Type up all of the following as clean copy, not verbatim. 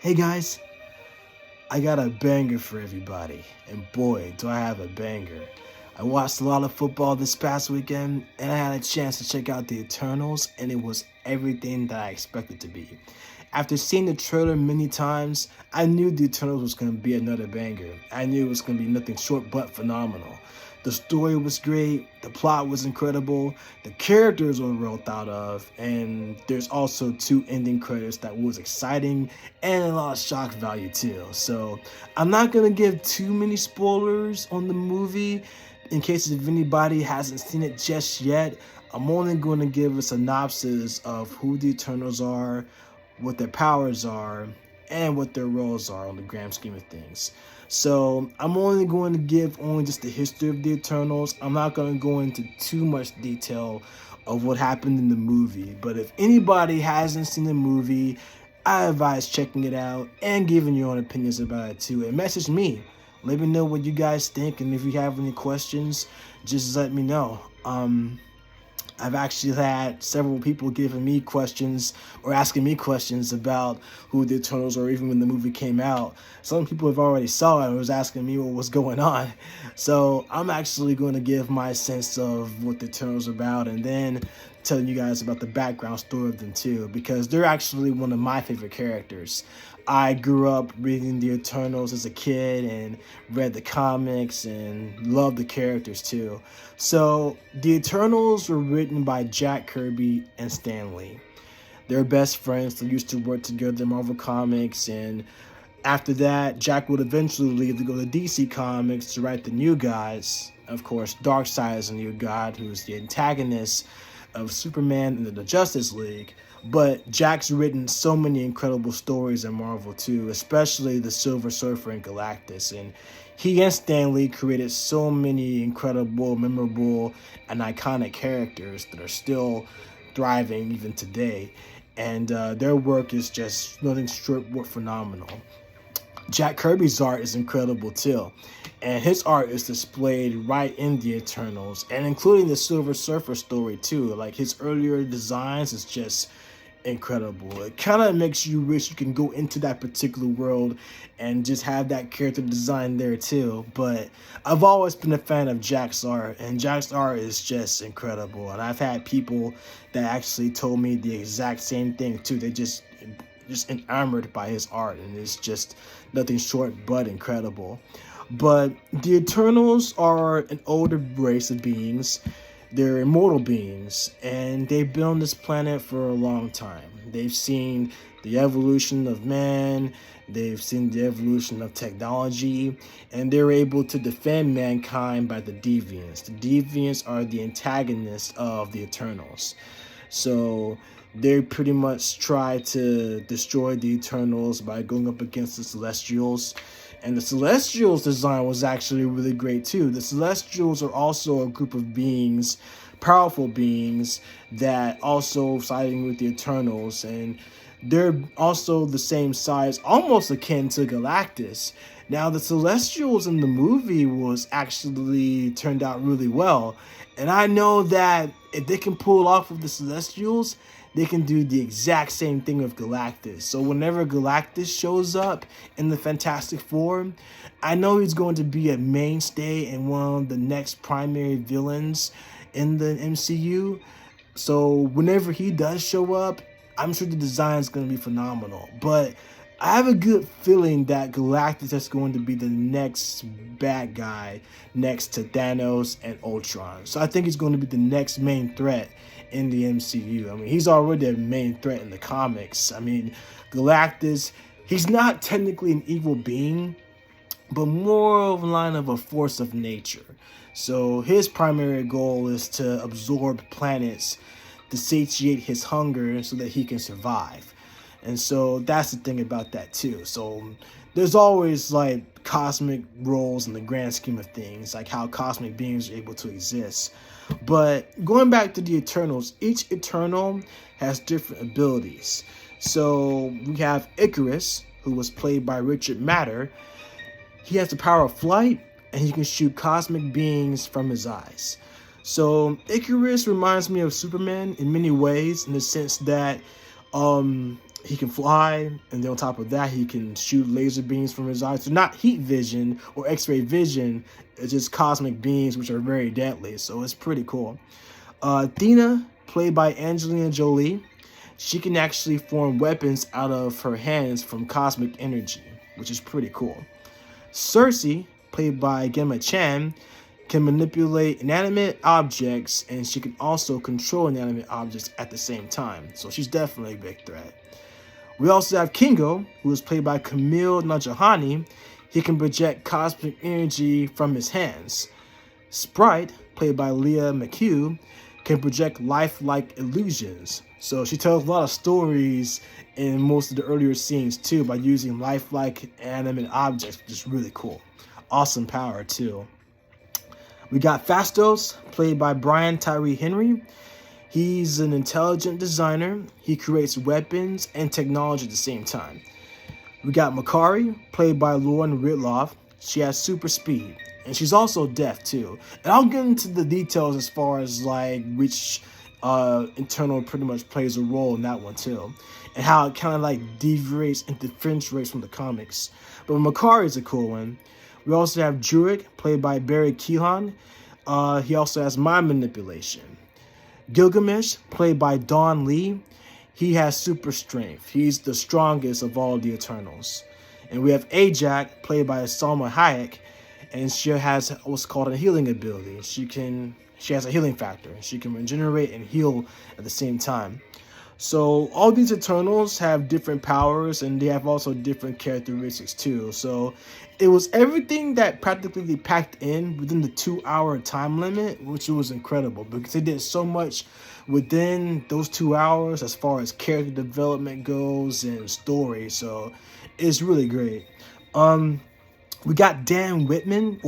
Hey guys, I got a banger for everybody, and boy, do I have a banger. I watched a lot of football this past weekend, and I had a chance to check out the Eternals, and it was everything that I expected to be. After seeing the trailer many times, I knew the Eternals was going to be another banger. I knew it was going to be nothing short but phenomenal. The story was great, the plot was incredible, the characters were well thought of, and there's also two ending credits that was exciting and a lot of shock value too. So I'm not gonna give too many spoilers on the movie in case if anybody hasn't seen it just yet. I'm only going to give a synopsis of who the Eternals are, what their powers are, and what their roles are on the grand scheme of things. So I'm only going to give only just the history of the Eternals. I'm not going to go into too much detail of what happened in the movie. But if anybody hasn't seen the movie, I advise checking it out and giving your own opinions about it too. And message me. Let me know what you guys think, and if you have any questions, just let me know. I've actually had several people giving me questions or asking me questions about who the Eternals are, even when the movie came out. Some people have already saw it and was asking me what was going on. So I'm actually going to give my sense of what the Eternals are about, and then telling you guys about the background story of them too, because they're actually one of my favorite characters. I grew up reading the Eternals as a kid and read the comics and loved the characters too. So the Eternals were written by Jack Kirby and Stan Lee. They're best friends. They used to work together in Marvel Comics, and after that, Jack would eventually leave to go to DC Comics to write the New Gods. Of course, Darkseid is a new god who's the antagonist of Superman and the Justice League. But Jack's written so many incredible stories in Marvel too, especially the Silver Surfer and Galactus. And he and Stan Lee created so many incredible, memorable, and iconic characters that are still thriving even today. And their work is just nothing short but phenomenal. Jack Kirby's art is incredible too, and his art is displayed right in the Eternals, and including the Silver Surfer story too. Like his earlier designs is just incredible. It kind of makes you wish you can go into that particular world and just have that character design there too. But I've always been a fan of Jack's art, and Jack's art is just incredible. And I've had people that actually told me the exact same thing too. They just enamored by his art, and it's just nothing short but incredible. But the Eternals are an older race of beings. They're immortal beings, and they've been on this planet for a long time. They've seen the evolution of man, they've seen the evolution of technology, and they're able to defend mankind by the Deviants. The Deviants are the antagonists of the Eternals. So they pretty much try to destroy the Eternals by going up against the Celestials. And the Celestials' design was actually really great too. The Celestials are also a group of beings, powerful beings, that also siding with the Eternals. And they're also the same size, almost akin to Galactus. Now, the Celestials in the movie was actually turned out really well. And I know that if they can pull off with the Celestials, they can do the exact same thing with Galactus. So whenever Galactus shows up in the Fantastic Four, I know he's going to be a mainstay and one of the next primary villains in the MCU. So whenever he does show up, I'm sure the design is going to be phenomenal. But I have a good feeling that Galactus is going to be the next bad guy next to Thanos and Ultron. So I think he's going to be the next main threat in the MCU. I mean, he's already a main threat in the comics. I mean, Galactus, he's not technically an evil being, but more of a line of a force of nature. So his primary goal is to absorb planets to satiate his hunger so that he can survive. And so that's the thing about that too. So there's always like cosmic roles in the grand scheme of things, like how cosmic beings are able to exist. But going back to the Eternals, each Eternal has different abilities. So we have Icarus, who was played by Richard Madden. He has the power of flight, and he can shoot cosmic beings from his eyes. So Icarus reminds me of Superman in many ways, in the sense that He can fly, and then on top of that, he can shoot laser beams from his eyes. So not heat vision or X-ray vision, it's just cosmic beams, which are very deadly. So it's pretty cool. Athena, played by Angelina Jolie, she can actually form weapons out of her hands from cosmic energy, which is pretty cool. Cersei, played by Gemma Chan, can manipulate inanimate objects, and she can also control inanimate objects at the same time. So she's definitely a big threat. We also have Kingo, who is played by Kumail Nanjiani. He can project cosmic energy from his hands. Sprite, played by Leah McHugh, can project lifelike illusions. So she tells a lot of stories in most of the earlier scenes too by using lifelike animate objects, which is really cool. Awesome power too. We got Fastos, played by Brian Tyree Henry. He's an intelligent designer. He creates weapons and technology at the same time. We got Makari, played by Lauren Ridloff. She has super speed, and she's also deaf too. And I'll get into the details as far as like which internal pretty much plays a role in that one too, and how it kind of like deviates and differentiates from the comics. But Makari is a cool one. We also have Druid, played by Barry Keoghan. He also has mind manipulation. Gilgamesh, played by Don Lee, he has super strength. He's the strongest of all the Eternals. And we have Ajak, played by Salma Hayek, and she has what's called a healing ability. She has a healing factor. She can regenerate and heal at the same time. So all these Eternals have different powers, and they have also different characteristics too. So it was everything that practically packed in within the 2-hour time limit, which was incredible because they did so much within those 2 hours as far as character development goes and story. So it's really great. We got Dane Whitman,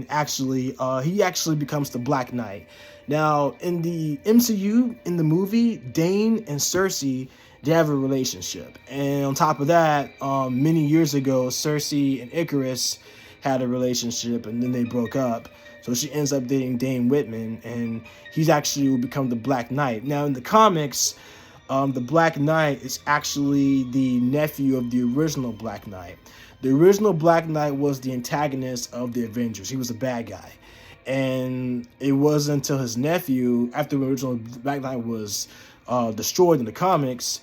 actually. He actually becomes the Black Knight. Now, in the MCU, in the movie, Dane and Cersei, they have a relationship. And on top of that, many years ago, Cersei and Icarus had a relationship, and then they broke up. So she ends up dating Dane Whitman, and he's actually will become the Black Knight. Now, in the comics, the Black Knight is actually the nephew of the original Black Knight. The original Black Knight was the antagonist of the Avengers. He was a bad guy. And it wasn't until his nephew, after the original Black Knight was destroyed in the comics,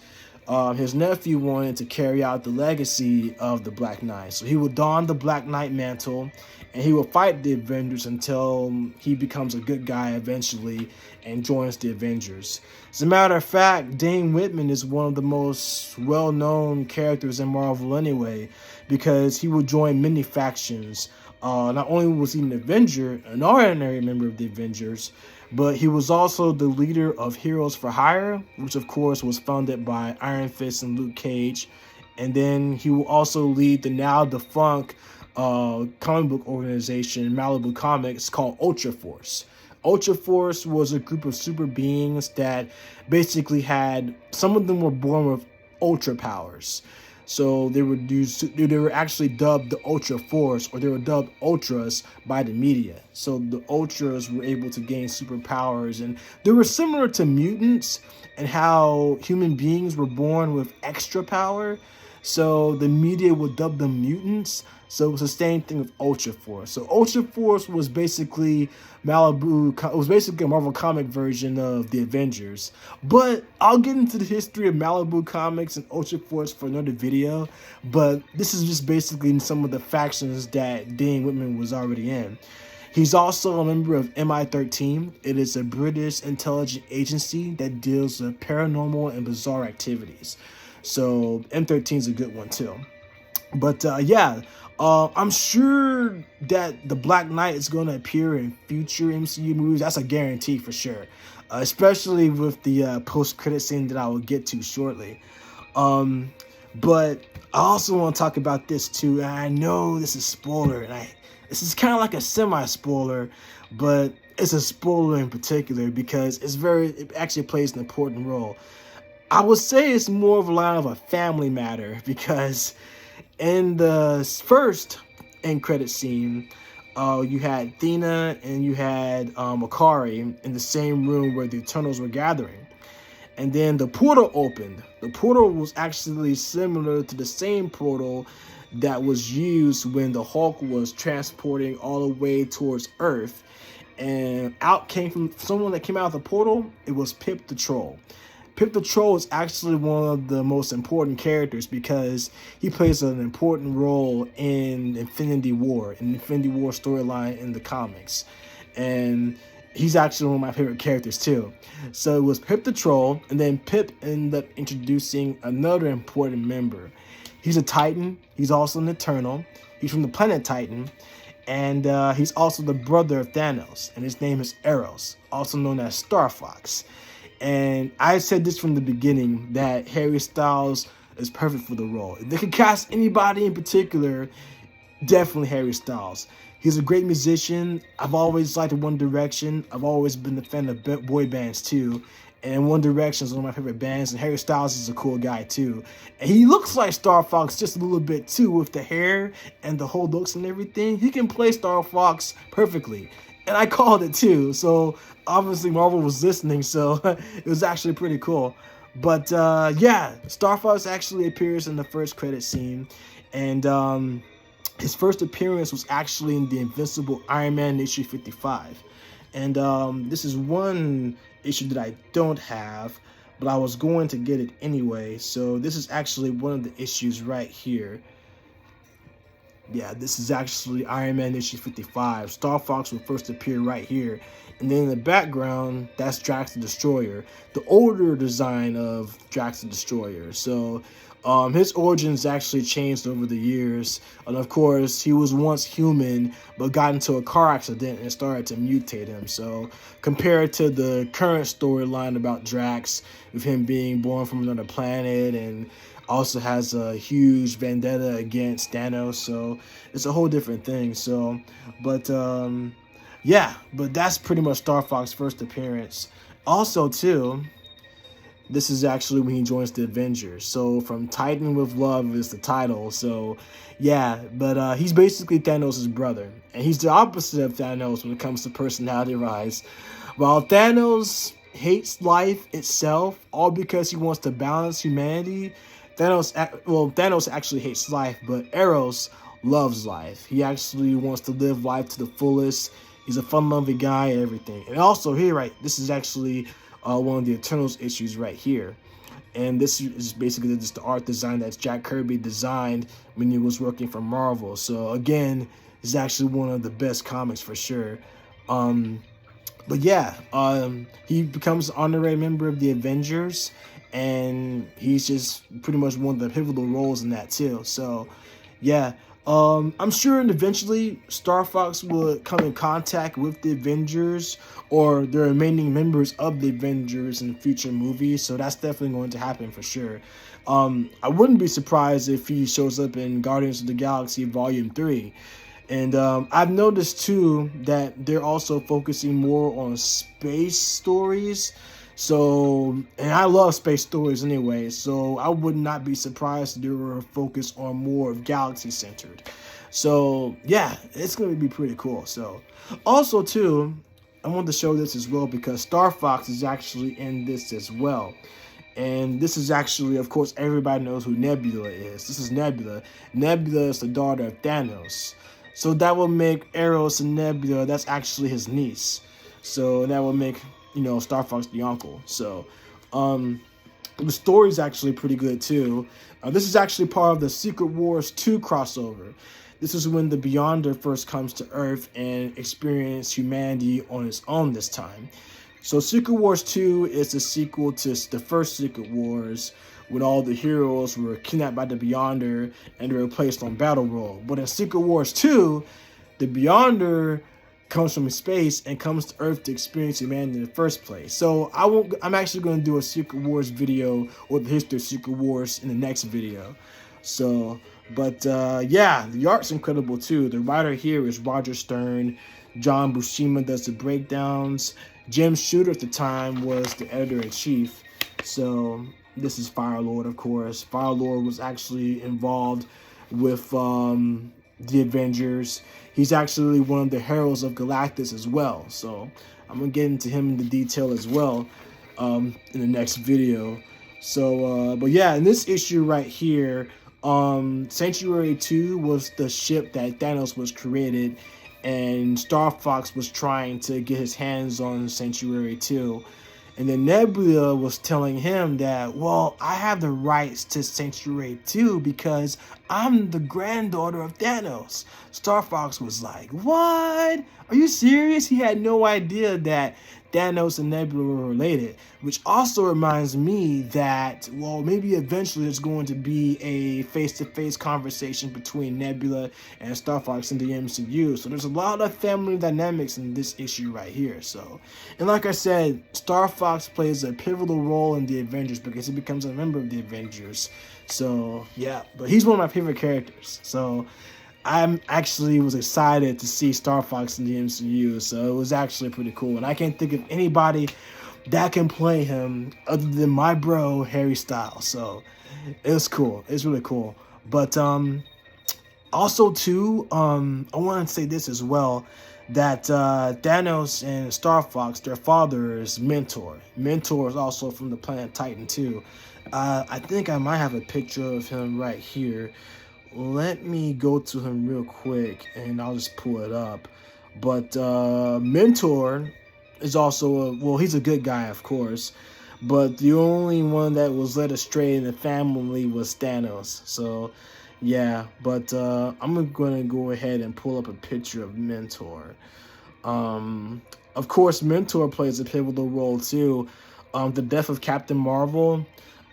his nephew wanted to carry out the legacy of the Black Knight. So he would don the Black Knight mantle, and he will fight the Avengers until he becomes a good guy eventually and joins the Avengers. As a matter of fact, Dane Whitman is one of the most well-known characters in Marvel anyway, because he would join many factions. Not only was he an Avenger, an ordinary member of the Avengers, but he was also the leader of Heroes for Hire, which of course was founded by Iron Fist and Luke Cage. And then he will also lead the now defunct comic book organization, Malibu Comics, called Ultra Force. Ultra Force was a group of super beings that basically had, some of them were born with ultra powers. So they were actually dubbed the Ultra Force, or they were dubbed Ultras by the media. So the Ultras were able to gain superpowers, and they were similar to mutants and how human beings were born with extra power. So the media would dub them mutants. So it was the same thing with Ultra Force. So Ultra Force was basically it was basically a Marvel comic version of the Avengers. But I'll get into the history of Malibu Comics and Ultra Force for another video. But this is just basically some of the factions that Dane Whitman was already in. He's also a member of MI13. It is a British intelligence agency that deals with paranormal and bizarre activities. So M13 is a good one too. But I'm sure that the Black Knight is going to appear in future MCU movies. That's a guarantee for sure. Especially with the post-credit scene that I will get to shortly. But I also want to talk about this too. And I know this is spoiler, and this is kind of like a semi-spoiler, but it's a spoiler in particular because it actually plays an important role. I would say it's more of a line of a family matter because in the first end credit scene, you had Athena and you had Makari in the same room where the Eternals were gathering. And then the portal opened. The portal was actually similar to the same portal that was used when the Hulk was transporting all the way towards Earth. And out came from someone that came out of the portal. It was Pip the Troll. Pip the Troll is actually one of the most important characters because he plays an important role in Infinity War storyline in the comics. And he's actually one of my favorite characters too. So it was Pip the Troll, and then Pip ended up introducing another important member. He's a Titan. He's also an Eternal. He's from the planet Titan. And he's also the brother of Thanos. And his name is Eros, also known as Star Fox. And I said this from the beginning, that Harry Styles is perfect for the role. If they could cast anybody in particular, definitely Harry Styles. He's a great musician. I've always liked One Direction. I've always been a fan of boy bands too. And One Direction is one of my favorite bands. And Harry Styles is a cool guy too. And he looks like Star Fox just a little bit too, with the hair and the whole looks and everything. He can play Star Fox perfectly. And I called it too. So obviously Marvel was listening. So it was actually pretty cool. But yeah, Star Fox actually appears in the first credit scene. And his first appearance was actually in the Invincible Iron Man issue 55. And this is one issue that I don't have, but I was going to get it anyway. So this is actually one of the issues right here. Yeah, this is actually Iron Man issue 55. Star Fox will first appear right here. And then in the background, that's Drax the Destroyer, the older design of Drax the Destroyer. So his origins actually changed over the years. And of course, he was once human, but got into a car accident and started to mutate him. So compared to the current storyline about Drax, with him being born from another planet and also has a huge vendetta against Thanos. So it's a whole different thing. So, but yeah, but that's pretty much Star Fox's first appearance. Also too, this is actually when he joins the Avengers. So From Titan with Love is the title. So yeah, but he's basically Thanos' brother. And he's the opposite of Thanos when it comes to personality rise. While Thanos hates life itself, all because he wants to balance humanity, Thanos actually hates life, but Eros loves life. He actually wants to live life to the fullest. He's a fun-loving guy and everything. And also here, right, this is actually one of the Eternals issues right here. And this is basically just the art design that Jack Kirby designed when he was working for Marvel. So again, it's actually one of the best comics for sure. But yeah, he becomes an honorary member of the Avengers, and he's just pretty much one of the pivotal roles in that too. So yeah, I'm sure eventually Star Fox will come in contact with the Avengers or the remaining members of the Avengers in future movies. So that's definitely going to happen for sure. I wouldn't be surprised if he shows up in Guardians of the Galaxy Volume 3. And I've noticed too that they're also focusing more on space stories. So, and I love space stories anyway, so I would not be surprised if they were focused on more of galaxy centered. So yeah, it's going to be pretty cool. So also too, I want to show this as well because Star Fox is actually in this as well. And this is actually, of course, everybody knows who Nebula is. This is Nebula. Nebula is the daughter of Thanos. So that will make Eros and Nebula, that's actually his niece. So that will make, you know, Star Fox the uncle. So the story is actually pretty good too. This is actually part of the Secret Wars 2 crossover. This is when the Beyonder first comes to Earth and experiences humanity on its own this time. So Secret Wars 2 is a sequel to the first Secret Wars, when all the heroes were kidnapped by the Beyonder and they were placed on Battle World. But in Secret Wars 2, the Beyonder comes from space and comes to Earth to experience humanity in the first place. So I'm actually going to do a Secret Wars video or the history of Secret Wars in the next video. So, but yeah, the art's incredible too. The writer here is Roger Stern. John Buscema does the breakdowns. Jim Shooter at the time was the editor-in-chief. So this is Firelord, of course. Firelord was actually involved with the Avengers. He's actually one of the heralds of Galactus as well. So I'm going to get into him in the detail as well. in the next video. So, but yeah, in this issue right here, Sanctuary 2 was the ship that Thanos was created, and Star Fox was trying to get his hands on Sanctuary 2. And then Nebula was telling him that, well, I have the rights to Sanctuary 2 because I'm the granddaughter of Thanos. Star Fox was like, what? Are you serious? He had no idea that Thanos and Nebula were related, which also reminds me that, well, maybe eventually there's going to be a face-to-face conversation between Nebula and Star Fox in the MCU. So there's a lot of family dynamics in this issue right here. So, and like I said, Star Fox plays a pivotal role in the Avengers because he becomes a member of the Avengers. So yeah, but he's one of my favorite characters. So I'm actually was excited to see Star Fox in the MCU, so it was actually pretty cool. And I can't think of anybody that can play him other than my bro Harry Styles. So it was cool. It's really cool. But also too, I want to say this as well, that Thanos and Star Fox, their father is Mentor. Mentor is also from the planet Titan too. I think I might have a picture of him right here. Let me go to him real quick and I'll just pull it up. But Mentor is also, well, he's a good guy, of course. But the only one that was led astray in the family was Thanos. So, yeah. But I'm going to go ahead and pull up a picture of Mentor. Of course, Mentor plays a pivotal role, too. The death of Captain Marvel,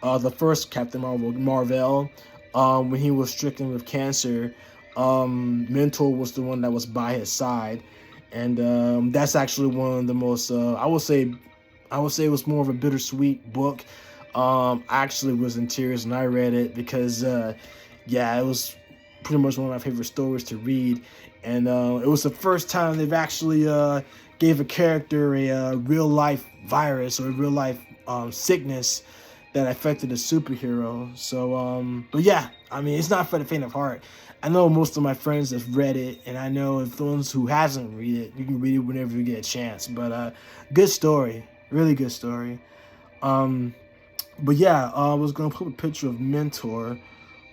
the first Captain Marvel, when he was stricken with cancer, Mentor was the one that was by his side, and that's actually one of the most I would say it was more of a bittersweet book. I actually was in tears when I read it because yeah, it was pretty much one of my favorite stories to read, and it was the first time they've actually gave a character a real life virus or a real life sickness that affected a superhero. So, but yeah, I mean, it's not for the faint of heart. I know most of my friends have read it, and I know if those who hasn't read it, you can read it whenever you get a chance. But good story, really good story. But yeah, I was gonna put a picture of Mentor.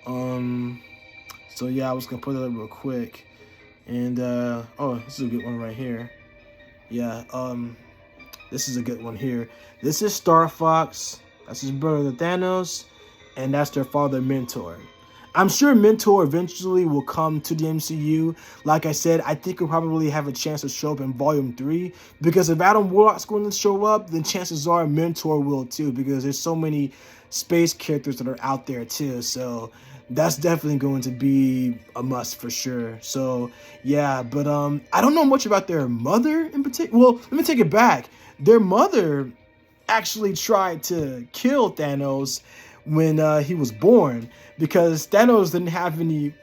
So yeah, I was gonna put it up real quick, and oh, this is a good one right here. Yeah, this is a good one here. This is Star Fox. That's his brother Thanos, and that's their father Mentor. I'm sure Mentor eventually will come to the MCU. Like I said, I think he'll probably have a chance to show up in Volume 3. Because if Adam Warlock's going to show up, then chances are Mentor will too. Because there's so many space characters that are out there too. So that's definitely going to be a must for sure. So yeah, but I don't know much about their mother in particular. Well, let me take it back. Their mother actually tried to kill Thanos when he was born, because Thanos didn't have any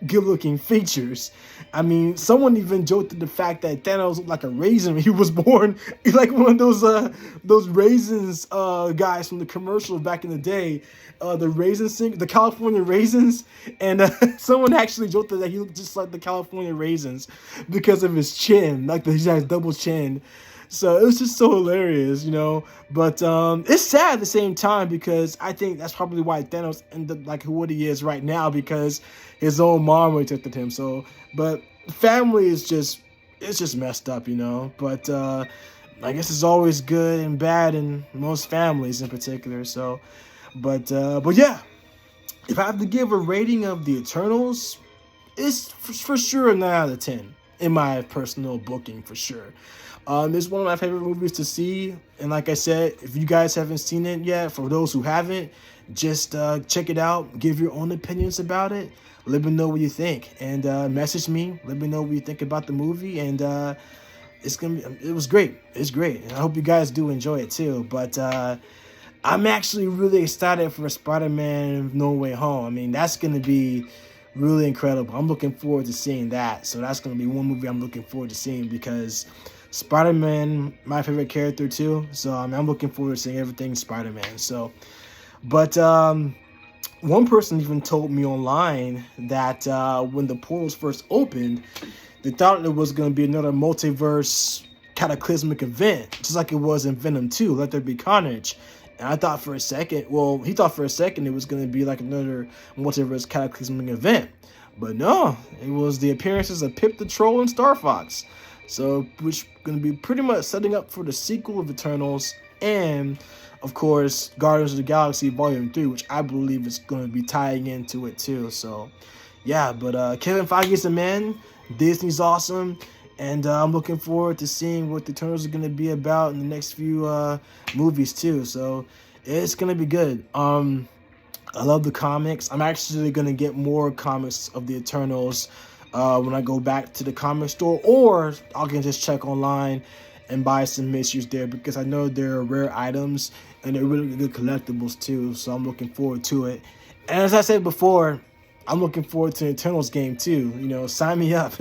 good-looking features. I mean, someone even joked at the fact that Thanos looked like a raisin when he was born. He's like one of those raisins guys from the commercial back in the day, the California raisins, and someone actually joked that he looked just like the California raisins because of his chin, like he has double chin. So it was just so hilarious, you know. But it's sad at the same time, because I think that's probably why Thanos ended up like what he is right now, because his own mom rejected him. So, but family is just, it's just messed up, you know. But I guess it's always good and bad in most families in particular. So, but yeah, if I have to give a rating of the Eternals, it's for sure a 9 out of 10 in my personal booking, for sure. It's one of my favorite movies to see, and like I said, if you guys haven't seen it yet, for those who haven't, just check it out, give your own opinions about it, let me know what you think, and message me, let me know what you think about the movie, and it was great, it's great, and I hope you guys do enjoy it too. But I'm actually really excited for Spider-Man No Way Home. I mean, that's going to be really incredible. I'm looking forward to seeing that, so that's going to be one movie I'm looking forward to seeing, because Spider-Man, my favorite character too. So I'm looking forward to seeing everything Spider-Man. So, but one person even told me online that when the portals first opened, they thought it was going to be another multiverse cataclysmic event, just like it was in Venom 2, Let There Be Carnage. And I thought for a second, well, he thought for a second it was going to be like another multiverse cataclysmic event. But no, it was the appearances of Pip the Troll and Star Fox. So, which going to be pretty much setting up for the sequel of Eternals and, of course, Guardians of the Galaxy Volume 3, which I believe is going to be tying into it too. So, yeah, but Kevin Feige's the man. Disney's awesome. And I'm looking forward to seeing what the Eternals are going to be about in the next few movies too. So, it's going to be good. I love the comics. I'm actually going to get more comics of the Eternals when I go back to the comic store, or I can just check online and buy some issues there, because I know they're rare items and they're really good collectibles too. So I'm looking forward to it. And as I said before, I'm looking forward to the Eternals game too. You know, sign me up.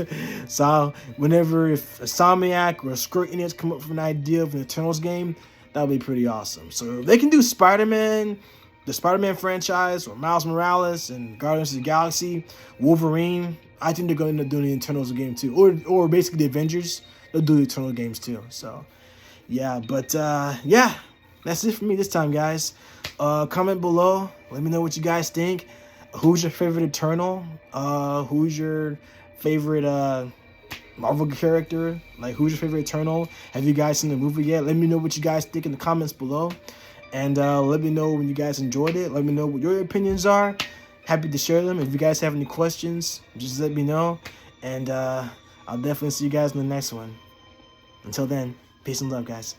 So whenever, if a Insomniac or a Square Enix come up with an idea of an Eternals game, that would be pretty awesome. So if they can do Spider-Man, the Spider-Man franchise, or Miles Morales and Guardians of the Galaxy, Wolverine, I think they're going to end up doing the Eternals game too. Or basically the Avengers, they'll do the Eternal games too. So, yeah. But, yeah, that's it for me this time, guys. Comment below. Let me know what you guys think. Who's your favorite Eternal? Who's your favorite Marvel character? Like, who's your favorite Eternal? Have you guys seen the movie yet? Let me know what you guys think in the comments below. And let me know when you guys enjoyed it. Let me know what your opinions are. Happy to share them. If you guys have any questions, just let me know. And I'll definitely see you guys in the next one. Until then, peace and love, guys.